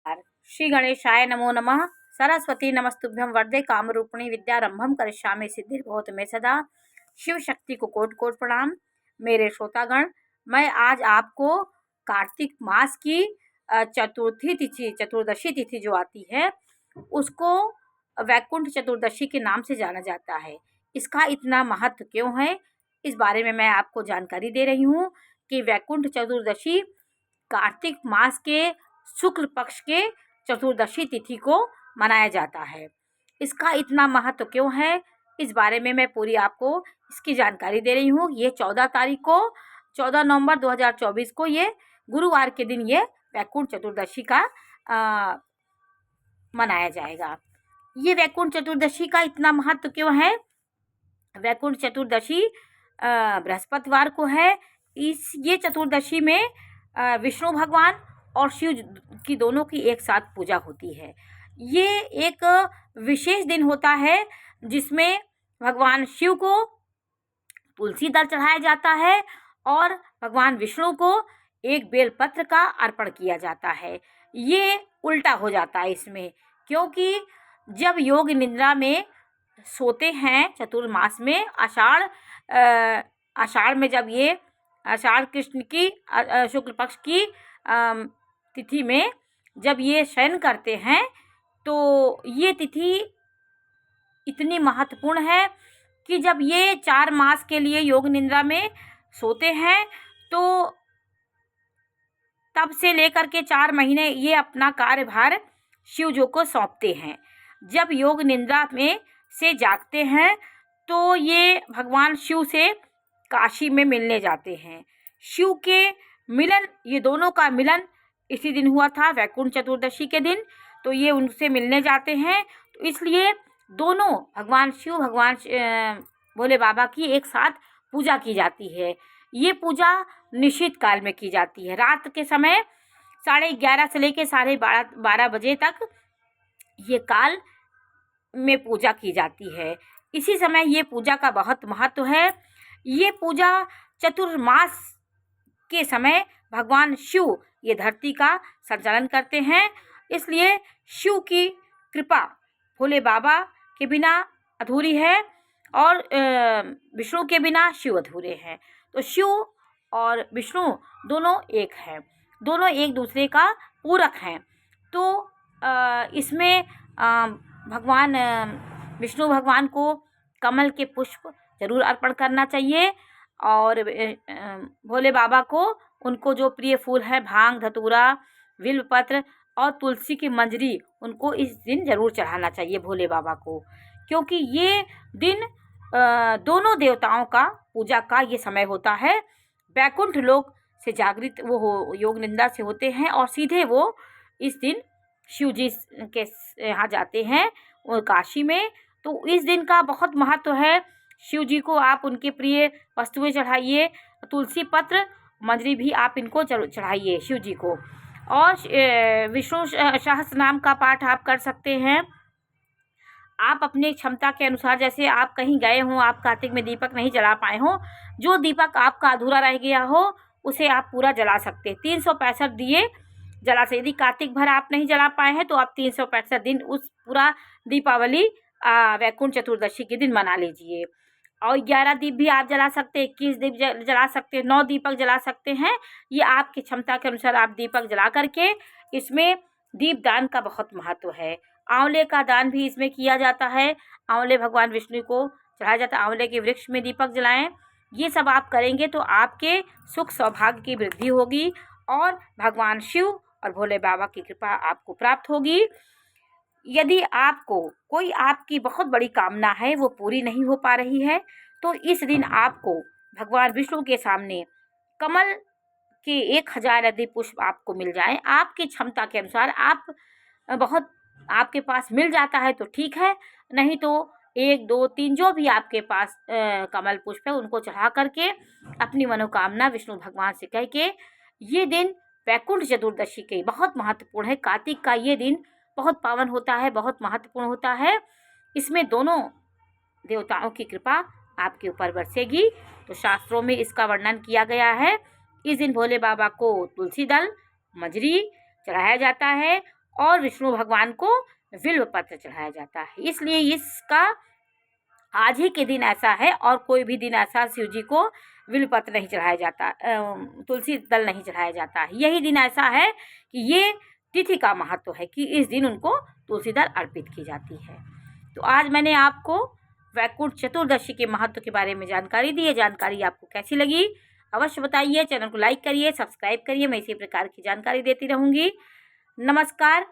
श्री गणेशाय नमो नमः। सरस्वती नमस्तुभ्यं वरदे कामरूपिणी विद्यारंभम करिष्यामि सिद्धिर्भवतु मे सदा। शिव शक्ति को कोटि कोटि प्रणाम। मेरे श्रोतागण, मैं आज आपको कार्तिक मास की चतुर्दशी तिथि जो आती है उसको वैकुंठ चतुर्दशी के नाम से जाना जाता है। इसका इतना महत्व क्यों है, इस बारे में मैं आपको जानकारी दे रही हूँ कि वैकुंठ चतुर्दशी कार्तिक मास के शुक्ल पक्ष के चतुर्दशी तिथि को मनाया जाता है। इसका इतना महत्व क्यों है, इस बारे में मैं पूरी आपको इसकी जानकारी दे रही हूँ। ये 14 नवंबर 2024 को ये गुरुवार के दिन ये वैकुंठ चतुर्दशी का मनाया जाएगा। ये वैकुंठ चतुर्दशी का इतना महत्व क्यों है? वैकुंठ चतुर्दशी बृहस्पतिवार को है। ये चतुर्दशी में विष्णु भगवान और शिव की दोनों की एक साथ पूजा होती है। ये एक विशेष दिन होता है जिसमें भगवान शिव को तुलसी दल चढ़ाया जाता है और भगवान विष्णु को एक बेलपत्र का अर्पण किया जाता है। ये उल्टा हो जाता है इसमें, क्योंकि जब योग निद्रा में सोते हैं चतुर्मास में आषाढ़ में, जब ये आषाढ़ कृष्ण की शुक्ल पक्ष की तिथि में जब ये शयन करते हैं तो ये तिथि इतनी महत्वपूर्ण है कि जब ये 4 मास के लिए योग निद्रा में सोते हैं तो तब से लेकर के 4 महीने ये अपना कार्यभार शिव जी को सौंपते हैं। जब योग निद्रा में से जागते हैं तो ये भगवान शिव से काशी में मिलने जाते हैं। शिव के मिलन, ये दोनों का मिलन इसी दिन हुआ था, वैकुंठ चतुर्दशी के दिन। तो ये उनसे मिलने जाते हैं, तो इसलिए दोनों भगवान शिव भगवान भोले बाबा की एक साथ पूजा की जाती है। ये पूजा निश्चित काल में की जाती है। रात के समय 11:30 से लेकर 12:30 बजे तक ये काल में पूजा की जाती है। इसी समय ये पूजा का बहुत महत्व है। ये पूजा चतुर्मास के समय भगवान शिव ये धरती का संचालन करते हैं, इसलिए शिव की कृपा भोले बाबा के बिना अधूरी है और विष्णु के बिना शिव अधूरे हैं। तो शिव और विष्णु दोनों एक हैं, दोनों एक दूसरे का पूरक हैं। तो इसमें भगवान विष्णु भगवान को कमल के पुष्प जरूर अर्पण करना चाहिए और भोले बाबा को उनको जो प्रिय फूल है भांग, धतूरा, बिल्वपत्र और तुलसी की मंजरी उनको इस दिन जरूर चढ़ाना चाहिए भोले बाबा को, क्योंकि ये दिन दोनों देवताओं का पूजा का ये समय होता है। वैकुंठ लोक से जागृत वो योग निद्रा से होते हैं और सीधे वो इस दिन शिव जी के यहाँ जाते हैं काशी में। तो इस दिन का बहुत महत्व है। शिव जी को आप उनके प्रिय वस्तुएं चढ़ाइए, तुलसी पत्र, मंजरी भी आप इनको चढ़ाइए शिव जी को। और विष्णु सहस्त्र नाम का पाठ आप कर सकते हैं। आप अपनी क्षमता के अनुसार, जैसे आप कहीं गए हों, आप कार्तिक में दीपक नहीं जला पाए हों, जो दीपक आपका अधूरा रह गया हो उसे आप पूरा जला सकते हैं। 365 दिए जला से, यदि कार्तिक भर आप नहीं जला पाए हैं तो आप 365 दिन उस पूरा दीपावली वैकुंठ चतुर्दशी के दिन मना लीजिए। और 11 दीप भी आप जला सकते हैं, 21 दीप जला सकते हैं, 9 दीपक जला सकते हैं। ये आपकी क्षमता के अनुसार आप दीपक जला करके, इसमें दीप दान का बहुत महत्व है। आंवले का दान भी इसमें किया जाता है। आंवले भगवान विष्णु को चढ़ाया जाता है। आंवले के वृक्ष में दीपक जलाएं। ये सब आप करेंगे तो आपके सुख सौभाग्य की वृद्धि होगी और भगवान शिव और भोले बाबा की कृपा आपको प्राप्त होगी। यदि आपको कोई आपकी बहुत बड़ी कामना है वो पूरी नहीं हो पा रही है तो इस दिन आपको भगवान विष्णु के सामने कमल के 1000 यदि पुष्प आपको मिल जाए, आपकी क्षमता के अनुसार, आप बहुत आपके पास मिल जाता है तो ठीक है, नहीं तो 1, 2, 3 जो भी आपके पास कमल पुष्प है उनको चढ़ा करके अपनी मनोकामना विष्णु भगवान से कह के, ये दिन वैकुंठ चतुर्दशी के बहुत महत्वपूर्ण है। कार्तिक का ये दिन बहुत पावन होता है, बहुत महत्वपूर्ण होता है। इसमें दोनों देवताओं की कृपा आपके ऊपर बरसेगी। तो शास्त्रों में इसका वर्णन किया गया है। इस दिन भोले बाबा को तुलसी दल, मंजरी चढ़ाया जाता है और विष्णु भगवान को बिल्व पत्र चढ़ाया जाता है। इसलिए इसका आज ही के दिन ऐसा है, और कोई भी दिन ऐसा शिव जी को बिल्व पत्र नहीं चढ़ाया जाता, तुलसी दल नहीं चढ़ाया जाता है। यही दिन ऐसा है कि ये तिथि का महत्व है कि इस दिन उनको तुलसी दल अर्पित की जाती है। तो आज मैंने आपको वैकुंठ चतुर्दशी के महत्व के बारे में जानकारी दी है। जानकारी आपको कैसी लगी अवश्य बताइए। चैनल को लाइक करिए, सब्सक्राइब करिए। मैं इसी प्रकार की जानकारी देती रहूँगी। नमस्कार।